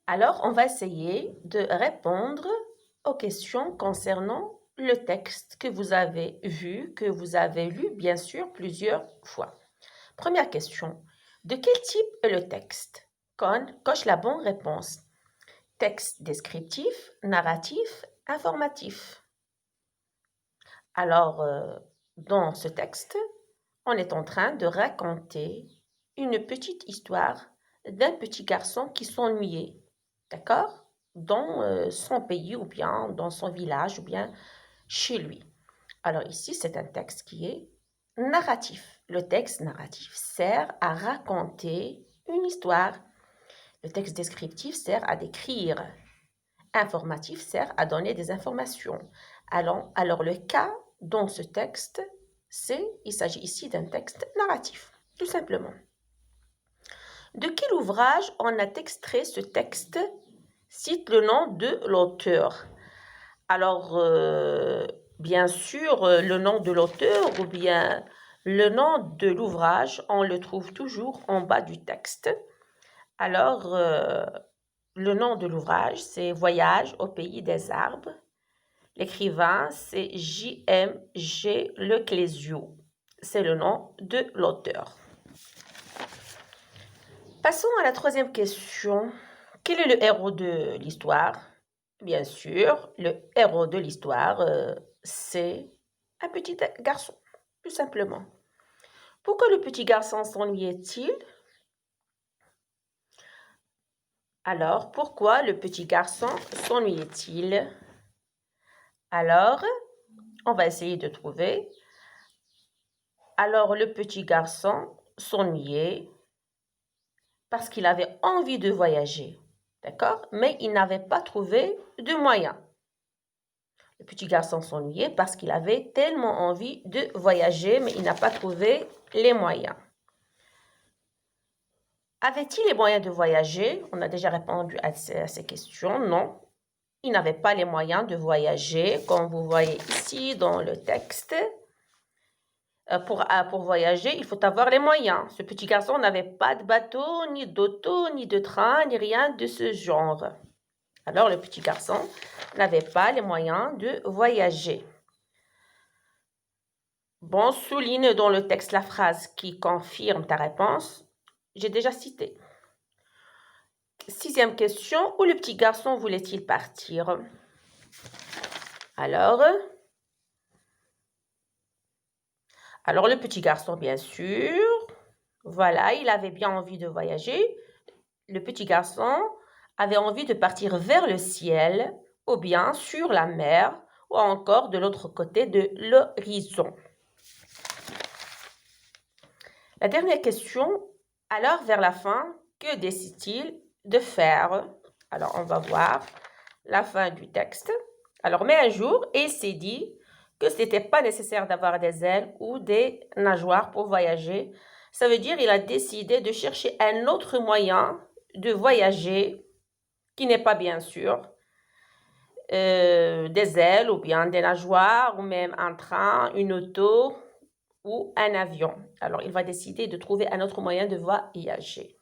Alors, on va essayer de répondre aux questions concernant le texte que vous avez vu, que vous avez lu, bien sûr, plusieurs fois. Première question. De quel type est le texte? Coche la bonne réponse. Texte descriptif, narratif, informatif. Alors, dans ce texte, on est en train de raconter une petite histoire d'un petit garçon qui s'ennuyait, d'accord? Dans son pays ou bien dans son village ou bien chez lui. Alors ici, c'est un texte qui est narratif. Le texte narratif sert à raconter une histoire. Le texte descriptif sert à décrire. Informatif sert à donner des informations. Alors le cas dans ce texte, il s'agit ici d'un texte narratif, tout simplement. De quel ouvrage on a extrait ce texte? Cite le nom de l'auteur. Alors, bien sûr, le nom de l'auteur ou bien le nom de l'ouvrage, on le trouve toujours en bas du texte. Alors, le nom de l'ouvrage, c'est Voyage au pays des arbres. L'écrivain, c'est J.M.G. Leclésio. C'est le nom de l'auteur. Passons à la troisième question. Quel est le héros de l'histoire? Bien sûr, le héros de l'histoire, c'est un petit garçon, tout simplement. Pourquoi le petit garçon s'ennuyait-il? Alors, pourquoi le petit garçon s'ennuyait-il? Alors, on va essayer de trouver. Alors, le petit garçon s'ennuyait parce qu'il avait envie de voyager, d'accord? Mais il n'avait pas trouvé de moyens. Le petit garçon s'ennuyait parce qu'il avait tellement envie de voyager, mais il n'a pas trouvé les moyens. Avait-il les moyens de voyager? On a déjà répondu à ces questions. Non, il n'avait pas les moyens de voyager, comme vous voyez ici dans le texte. Pour voyager, il faut avoir les moyens. Ce petit garçon n'avait pas de bateau, ni d'auto, ni de train, ni rien de ce genre. Alors, le petit garçon n'avait pas les moyens de voyager. Bon, souligne dans le texte la phrase qui confirme ta réponse. J'ai déjà cité. Sixième question, où le petit garçon voulait-il partir? Alors, le petit garçon, bien sûr, voilà, il avait bien envie de voyager. Le petit garçon avait envie de partir vers le ciel, ou bien sur la mer, ou encore de l'autre côté de l'horizon. La dernière question, alors vers la fin, que décide-t-il de faire? Alors, on va voir la fin du texte. Alors, mais un jour, il s'est dit que ce n'était pas nécessaire d'avoir des ailes ou des nageoires pour voyager. Ça veut dire qu'il a décidé de chercher un autre moyen de voyager qui n'est pas bien sûr des ailes ou bien des nageoires ou même un train, une auto ou un avion. Alors, il va décider de trouver un autre moyen de voyager.